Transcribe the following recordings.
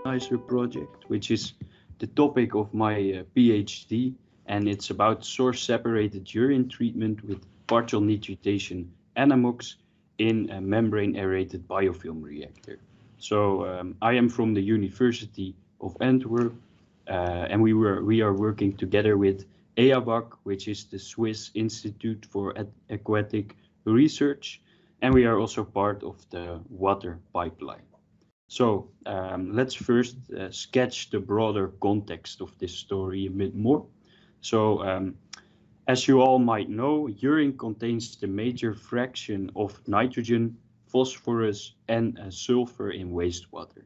Nitrogenisor project, which is the topic of my PhD, and it's about source-separated urine treatment with partial nitridation NMOX in a membrane-aerated biofilm reactor. So I am from the University of Antwerp, and we are working together with EABAC, which is the Swiss Institute for Aquatic Research, and we are also part of the water pipeline. So let's first sketch the broader context of this story a bit more. So as you all might know, urine contains the major fraction of nitrogen, phosphorus, and sulfur in wastewater.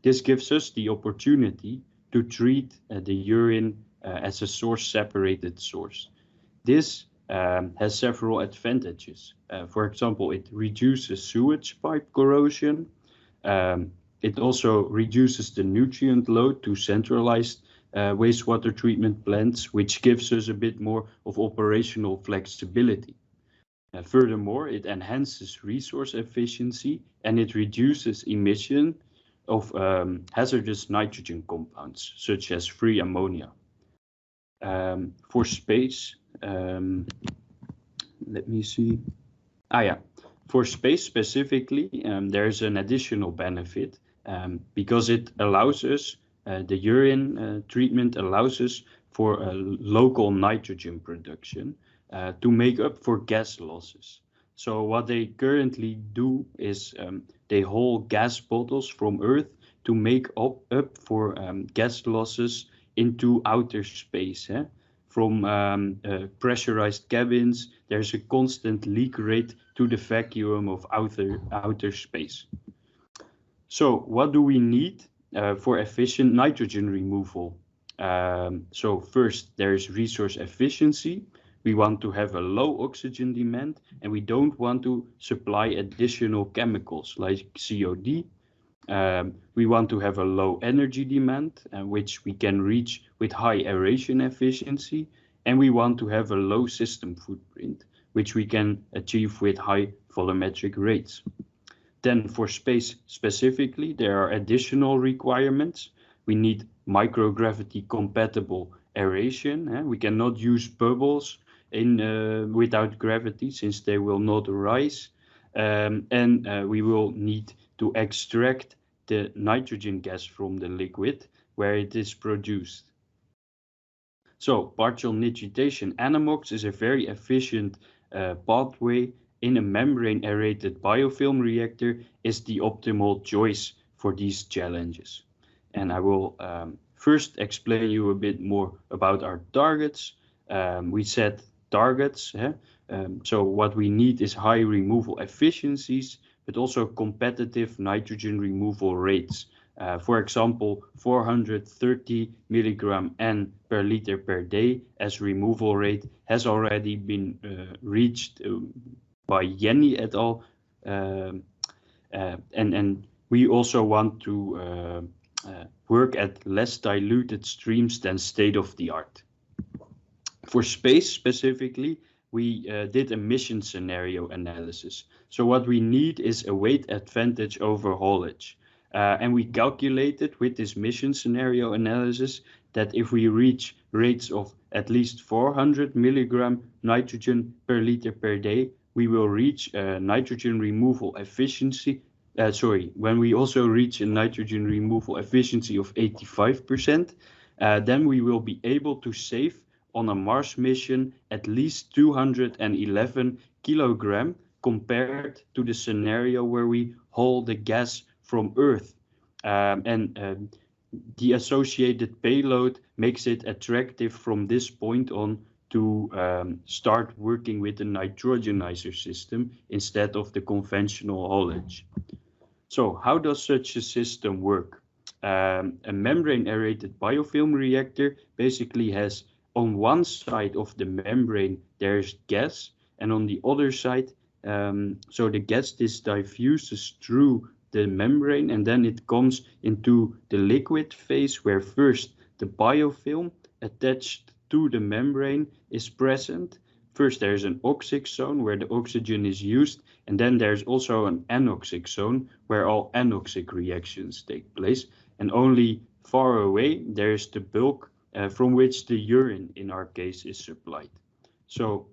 This gives us the opportunity to treat the urine as a source-separated source. This has several advantages. For example, it reduces sewage pipe corrosion. It also reduces the nutrient load to centralized wastewater treatment plants, which gives us a bit more of operational flexibility. Furthermore, it enhances resource efficiency and it reduces emission of hazardous nitrogen compounds, such as free ammonia. For space, let me see. For space specifically, there's an additional benefit because it allows us, the urine treatment allows us for local nitrogen production to make up for gas losses. So what they currently do is they haul gas bottles from Earth to make up for gas losses into outer space. From pressurized cabins, there's a constant leak rate to the vacuum of outer space. So what do we need for efficient nitrogen removal? So first, there's resource efficiency. We want to have a low oxygen demand, and we don't want to supply additional chemicals like COD. We want to have a low energy demand, which we can reach with high aeration efficiency, and we want to have a low system footprint, which we can achieve with high volumetric rates. Then for space specifically, there are additional requirements. We need microgravity compatible aeration. We cannot use bubbles without gravity since they will not rise. And we will need to extract the nitrogen gas from the liquid where it is produced. So partial nitridation NMOX is a very efficient pathway in a membrane aerated biofilm reactor is the optimal choice for these challenges. And I will first explain you a bit more about our targets. We set targets. So what we need is high removal efficiencies, but also competitive nitrogen removal rates. For example, 430 milligram N per liter per day as removal rate has already been reached by Jenny et al. And we also want to work at less diluted streams than state-of-the-art. For space specifically, we did a mission scenario analysis. So what we need is a weight advantage over haulage. And we calculated with this mission scenario analysis that if we reach rates of at least 400 milligram nitrogen per liter per day, we will reach nitrogen removal efficiency. When we also reach a nitrogen removal efficiency of 85%, then we will be able to save on a Mars mission at least 211 kilogram compared to the scenario where we haul the gas from Earth. The associated payload makes it attractive from this point on to start working with the nitrogenizer system instead of the conventional haulage. So how does such a system work? A membrane aerated biofilm reactor basically has on one side of the membrane there's gas, and on the other side, so the gas is diffuses through the membrane and then it comes into the liquid phase where first the biofilm attached to the membrane is present. First there's an oxic zone where the oxygen is used, and then there's also an anoxic zone where all anoxic reactions take place. and only far away there is the bulk from which the urine in our case is supplied. So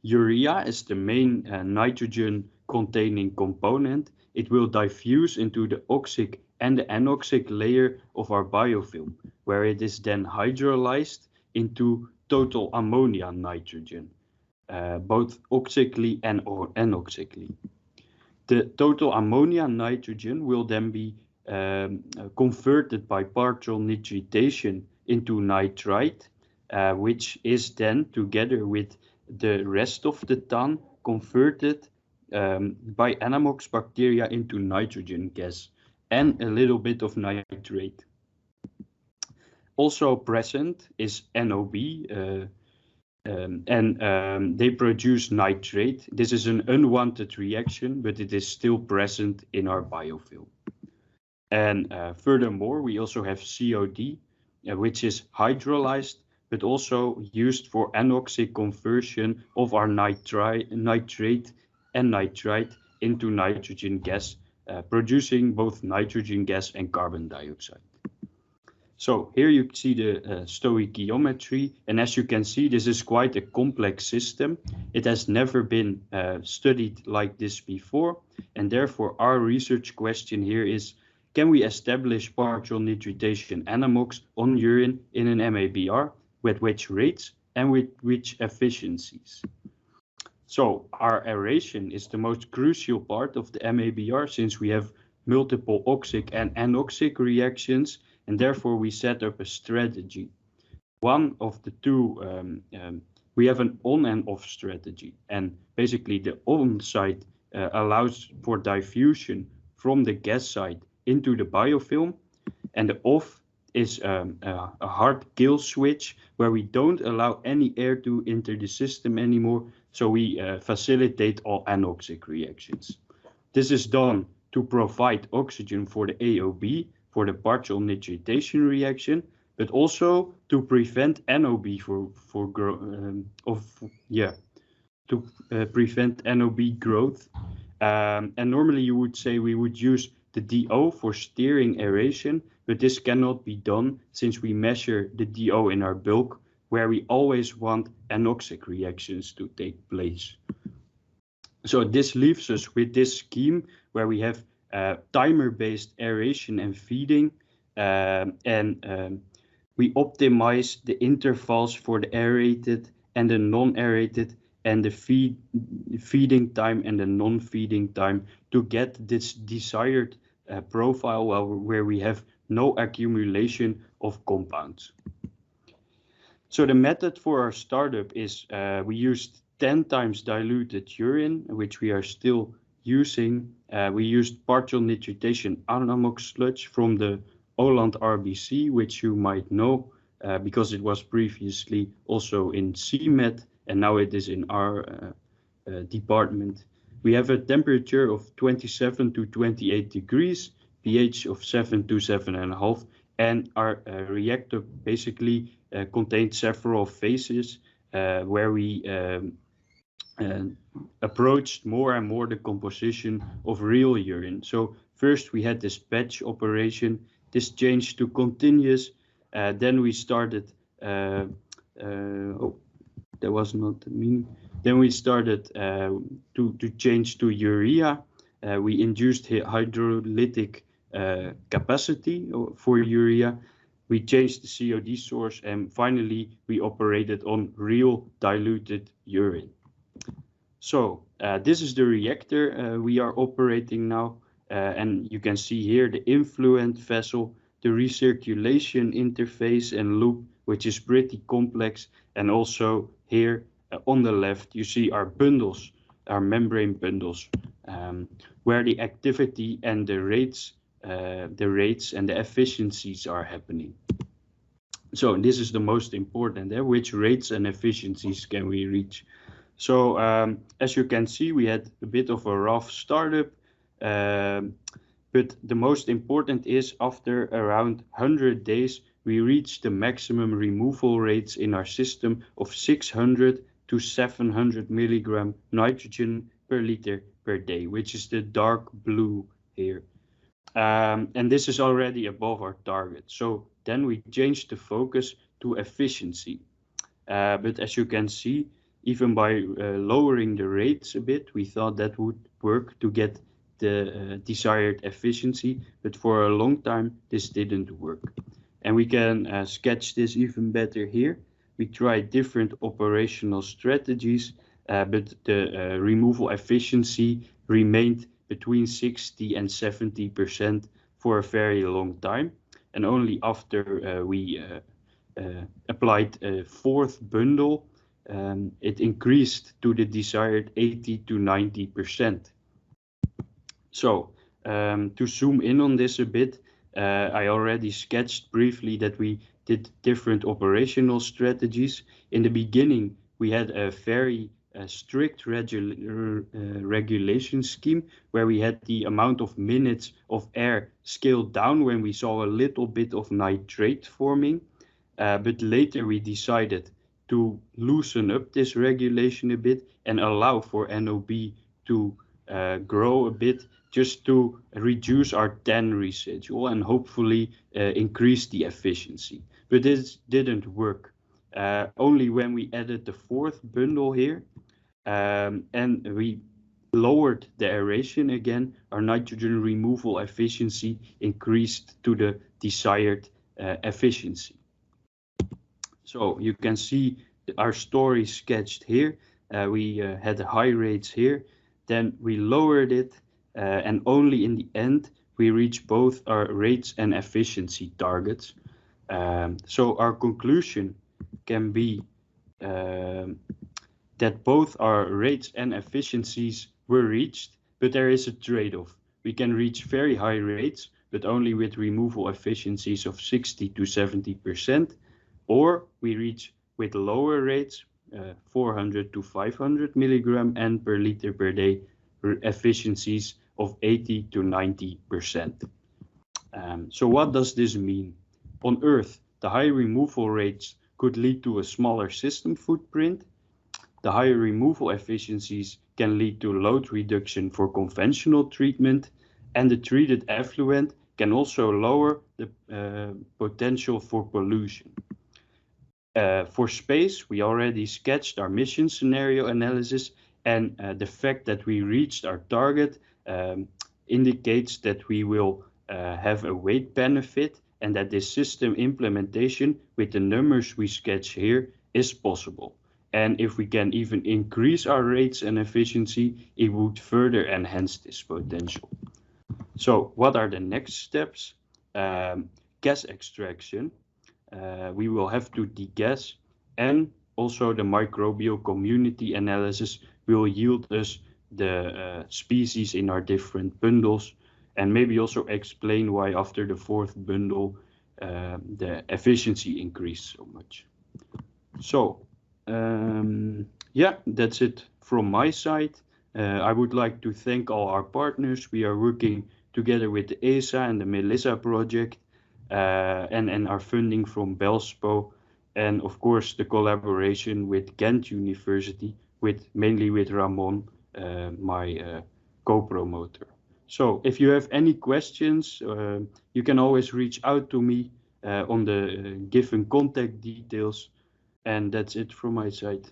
urea is the main nitrogen containing component. It will diffuse into the oxic and the anoxic layer of our biofilm, where it is then hydrolyzed into total ammonia nitrogen, both oxically and anoxically. The total ammonia nitrogen will then be converted by partial nitridation into nitrite, which is then together with the rest of the TAN converted by Anamox bacteria into nitrogen gas and a little bit of nitrate. Also present is NOB, and they produce nitrate. This is an unwanted reaction, but it is still present in our biofilm. And furthermore, we also have COD, which is hydrolyzed, but also used for anoxic conversion of our nitrate and nitrite into nitrogen gas, producing both nitrogen gas and carbon dioxide. So here you see the stoichiometry, and as you can see, this is quite a complex system. It has never been studied like this before, and therefore our research question here is, can we establish partial nitridation Anamox on urine in an MABR, with which rates and with which efficiencies? So our aeration is the most crucial part of the MABR, since we have multiple oxic and anoxic reactions, and therefore we set up a strategy. One of the two, we have an on and off strategy, and basically the on side allows for diffusion from the gas side into the biofilm, and the off is a hard kill switch where we don't allow any air to enter the system anymore, so we facilitate all anoxic reactions. This is done to provide oxygen for the AOB, for the partial nitridation reaction, but also to prevent NOB prevent NOB growth. And normally you would say we would use the DO for steering aeration, but this cannot be done since we measure the DO in our bulk, where we always want anoxic reactions to take place. So this leaves us with this scheme where we have timer-based aeration and feeding, and we optimize the intervals for the aerated and the non-aerated, and the feeding time and the non-feeding time, to get this desired profile where we have no accumulation of compounds. So the method for our startup is we used 10 times diluted urine, which we are still using. We used partial nitridation Anamox sludge from the Holland RBC, which you might know because it was previously also in CMED, and now it is in our department. We have a temperature of 27 to 28 degrees, pH of 7 to 7.5, and our reactor basically contains several phases where we approached more and more the composition of real urine. So first we had this batch operation, this changed to continuous, then we started, that was not the meaning. Then we started to change to urea. We induced hydrolytic capacity for urea. We changed the COD source, and finally we operated on real diluted urine. So this is the reactor we are operating now, and you can see here the influent vessel, the recirculation interface and loop, which is pretty complex, and also here on the left you see our bundles, our membrane bundles, where the activity and the rates and the efficiencies are happening. So this is the most important, which rates and efficiencies can we reach? So as you can see, we had a bit of a rough startup, but the most important is after around 100 days, we reached the maximum removal rates in our system of 600 to 700 milligram nitrogen per liter per day, which is the dark blue here. And this is already above our target. So then we changed the focus to efficiency. But as you can see, even by lowering the rates a bit, we thought that would work to get the desired efficiency, but for a long time this didn't work. And we can sketch this even better here. We tried different operational strategies, but the removal efficiency remained between 60 and 70% for a very long time. And only after we applied a fourth bundle, it increased to the desired 80 to 90%. So to zoom in on this a bit, I already sketched briefly that we did different operational strategies. In the beginning, we had a very strict regulation scheme where we had the amount of minutes of air scaled down when we saw a little bit of nitrate forming. But later we decided to loosen up this regulation a bit and allow for NOB to grow a bit, just to reduce our TAN residual and hopefully increase the efficiency. But this didn't work. Only when we added the fourth bundle here and we lowered the aeration again, our nitrogen removal efficiency increased to the desired efficiency. So you can see our story sketched here. We had high rates here, then we lowered it, and only in the end we reached both our rates and efficiency targets. So our conclusion can be that both our rates and efficiencies were reached, but there is a trade-off. We can reach very high rates, but only with removal efficiencies of 60 to 70%, or we reach with lower rates, 400 to 500 milligram N per liter per day, efficiencies of 80 to 90%. So what does this mean? On Earth, the high removal rates could lead to a smaller system footprint. The higher removal efficiencies can lead to load reduction for conventional treatment, and the treated effluent can also lower the potential for pollution. For space, we already sketched our mission scenario analysis, and the fact that we reached our target indicates that we will have a weight benefit and that this system implementation with the numbers we sketch here is possible. And if we can even increase our rates and efficiency, it would further enhance this potential. So what are the next steps? Gas extraction. We will have to degas, and also the microbial community analysis will yield us the species in our different bundles, and maybe also explain why after the fourth bundle the efficiency increased so much. So yeah, that's it from my side. I would like to thank all our partners. We are working together with the ESA and the Melissa project, and our funding from BELSPO, and of course the collaboration with Ghent University, mainly with Ramon, my co-promoter. So if you have any questions, you can always reach out to me on the given contact details, and that's it from my side.